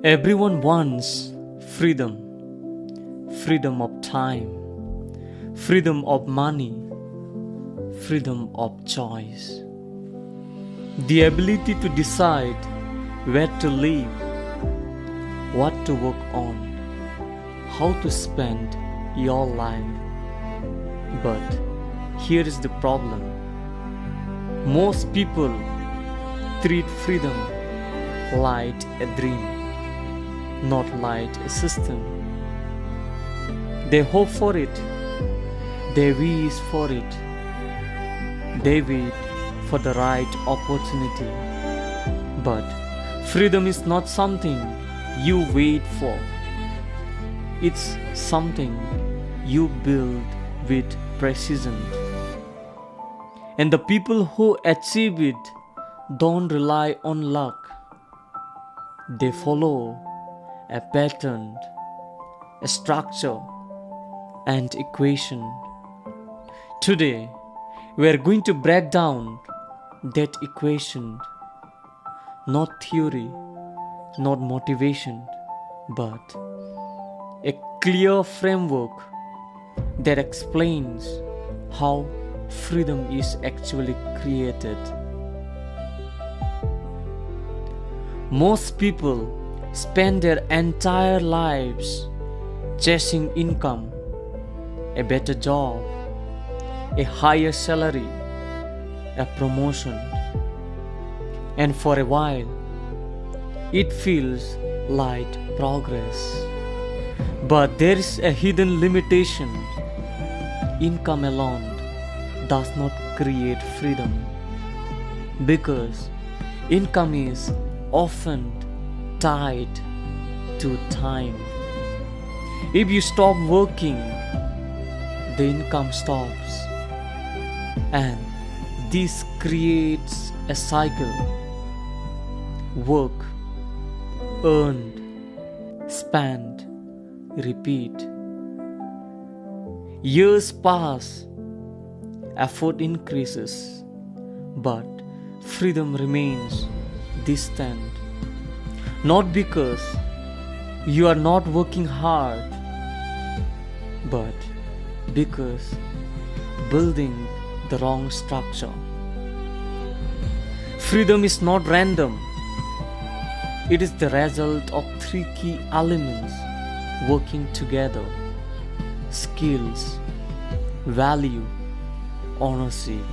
Everyone wants freedom. Freedom of time, freedom of money, freedom of choice. The ability to decide where to live, what to work on, how to spend your life. But here is the problem. Most people treat freedom like a dream, not like a system. They hope for it, they wish for it, they wait for the right opportunity. But freedom is not something you wait for. It's something you build with precision. And the people who achieve it don't rely on luck. They follow a pattern, a structure, and equation. Today, we are going to break down that equation. Not theory, not motivation, but a clear framework that explains how freedom is actually created. Most people spend their entire lives chasing income, a better job, a higher salary, a promotion. And for a while, it feels like progress. But there is a hidden limitation. Income alone does not create freedom, because income is often tied to time. If you stop working, the income stops, and this creates a cycle. Work, earned, spend, repeat. Years pass, effort increases, but freedom remains distant. Not because you are not working hard, but because building the wrong structure. Freedom is not random. It is the result of three key elements working together: skills, value, ownership.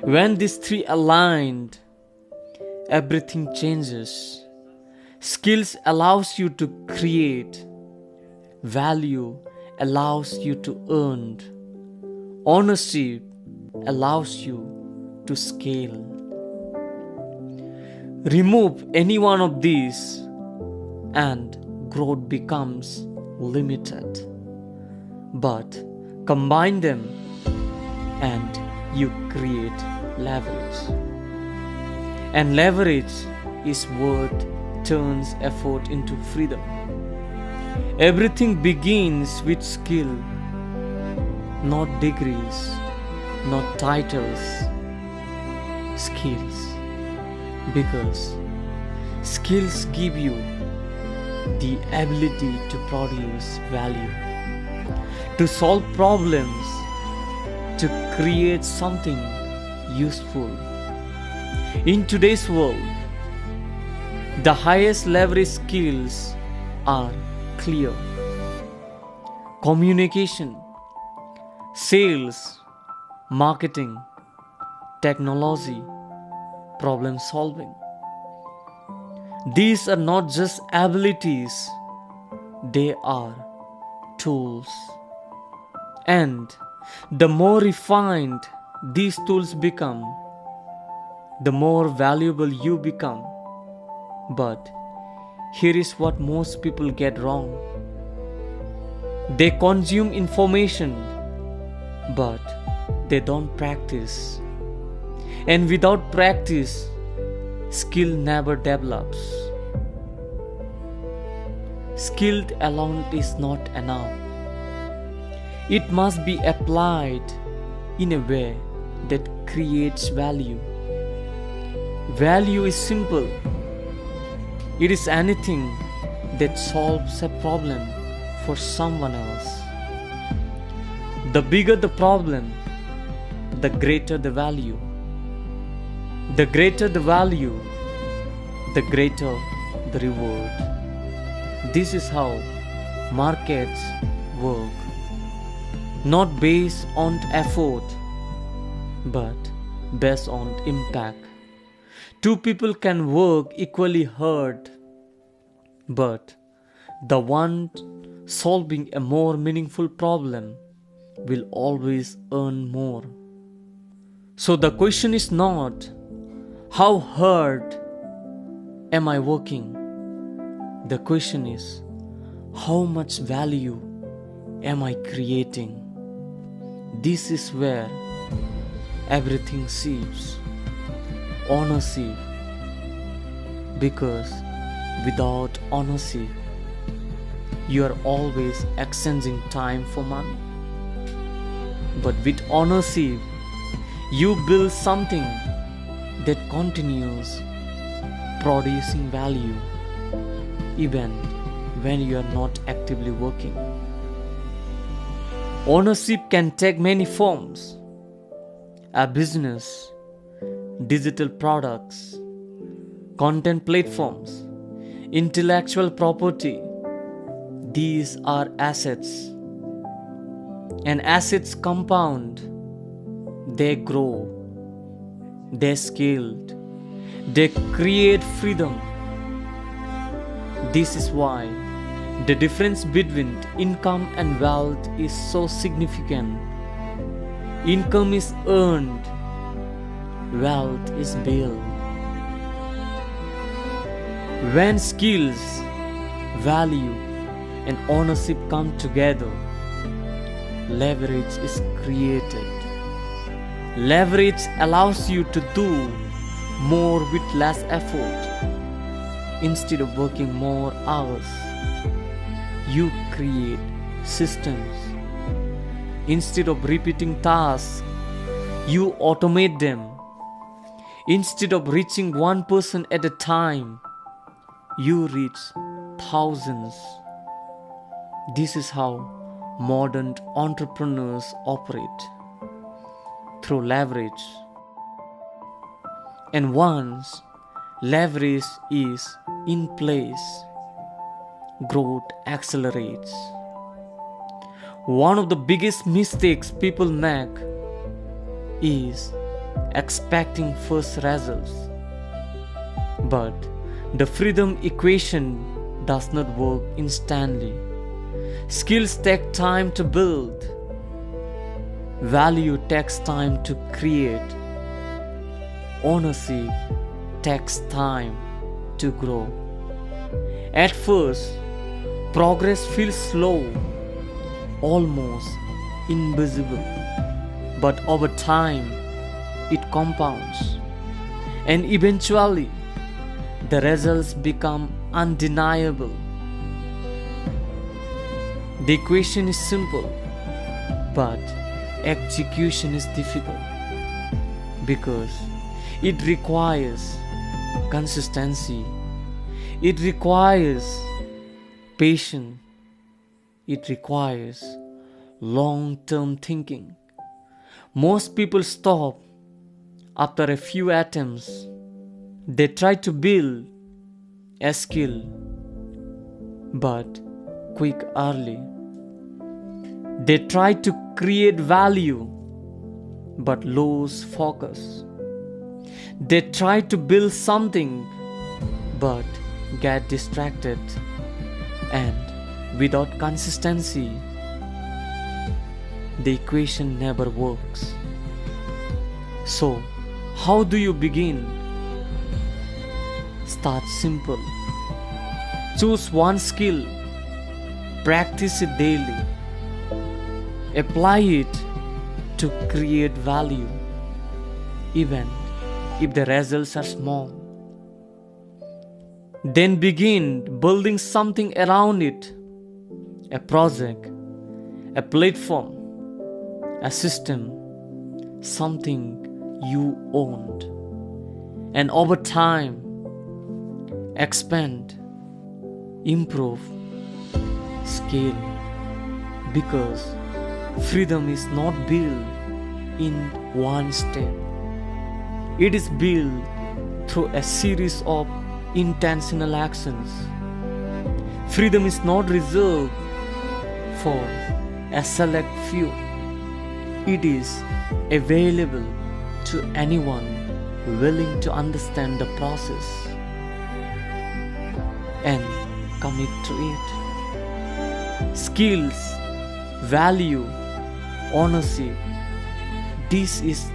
When these three aligned, everything changes. Skills allows you to create. Value allows you to earn. Ownership allows you to scale. Remove any one of these and growth becomes limited. But combine them and you create leverage. And leverage is what turns effort into freedom. Everything begins with skill, not degrees, not titles, skills. Because skills give you the ability to produce value, to solve problems, to create something useful. In today's world, the highest leverage skills are clear: communication, sales, marketing, technology, problem solving. These are not just abilities, they are tools. And the more refined these tools become, the more valuable you become. But here is what most people get wrong. They consume information, but they don't practice. And without practice, skill never develops. Skilled alone is not enough. It must be applied in a way that creates value. Value is simple. It is anything that solves a problem for someone else. The bigger the problem, the greater the value. The greater the value, the greater the reward. This is how markets work. Not based on effort, but based on impact. Two people can work equally hard, but the one solving a more meaningful problem will always earn more. So the question is not, how hard am I working? The question is, how much value am I creating? This is where everything shifts. Ownership. Because without ownership, you are always exchanging time for money. But with ownership, you build something that continues producing value even when you are not actively working. Ownership can take many forms: a business, digital products, content platforms, intellectual property. These are assets. And assets compound. They grow. They scale. They create freedom. This is why the difference between income and wealth is so significant. Income is earned. Wealth is built. When skills, value, and ownership come together, leverage is created. Leverage allows you to do more with less effort. Instead of working more hours, you create systems. Instead of repeating tasks, you automate them. Instead of reaching one person at a time, you reach thousands. This is how modern entrepreneurs operate, through leverage. And once leverage is in place, growth accelerates. One of the biggest mistakes people make is expecting first results. But the freedom equation does not work instantly. Skills take time to build. Value takes time to create. Ownership takes time to grow. At first, progress feels slow, almost invisible. But over time, it compounds. And eventually, the results become undeniable. The equation is simple, but execution is difficult because it requires consistency, it requires patience, it requires long-term thinking. Most people stop after a few attempts. They try to build a skill, but quick early. They try to create value, but lose focus. They try to build something, but get distracted. And without consistency, the equation never works. So, how do you begin? Start simple. Choose one skill. Practice it daily. Apply it to create value, even if the results are small. Then begin building something around it: a project, a platform, a system, something you owned. And over time, expand, improve, scale. Because freedom is not built in one step. It is built through a series of intentional actions. Freedom is not reserved for a select few. It is available to anyone willing to understand the process and commit to it. Skills, value, ownership. This is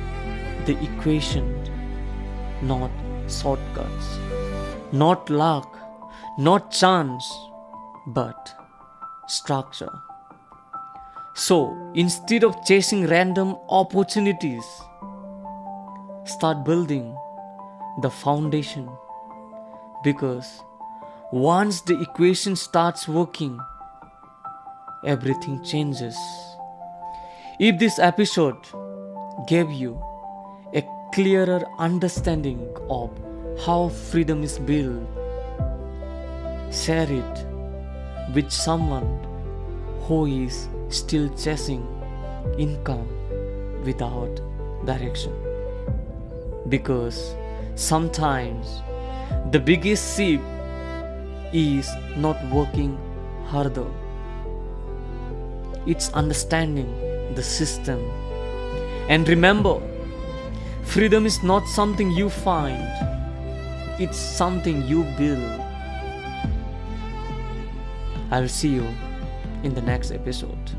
the equation, not shortcuts, not luck, not chance, but structure. So instead of chasing random opportunities, start building the foundation. Because once the equation starts working, everything changes. If this episode gave you a clearer understanding of how freedom is built, share it with someone who is still chasing income without direction. Because sometimes the biggest shift is not working harder, it's understanding the system. And remember, freedom is not something you find, it's something you build. I'll see you in the next episode.